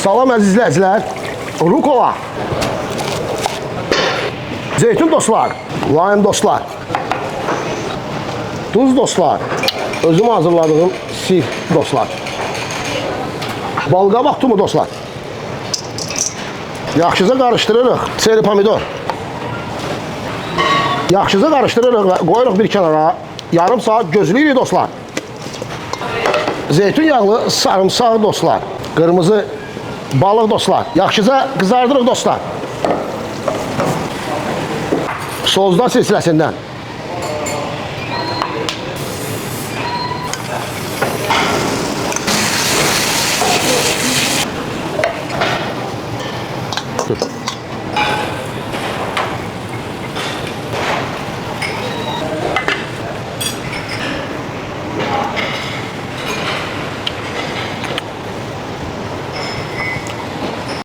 Salam əziz izləyicilər. Rukola. Zeytun dostlar. Lime dostlar. Tuz dostlar. Özüm hazırladığım sir dostlar. Balqabaq tumu dostlar. Yaxşıca qarışdırırıq. Çeri pomidor. Yaxşıca qarışdırırıq və qoyuruq bir kənara. Yarım saat gözləyirik dostlar. Zeytun yağlı sarımsaq dostlar. Qırmızı balıq dostlar. Yaxşıca qızardırıq dostlar. Sozda silsiləsindən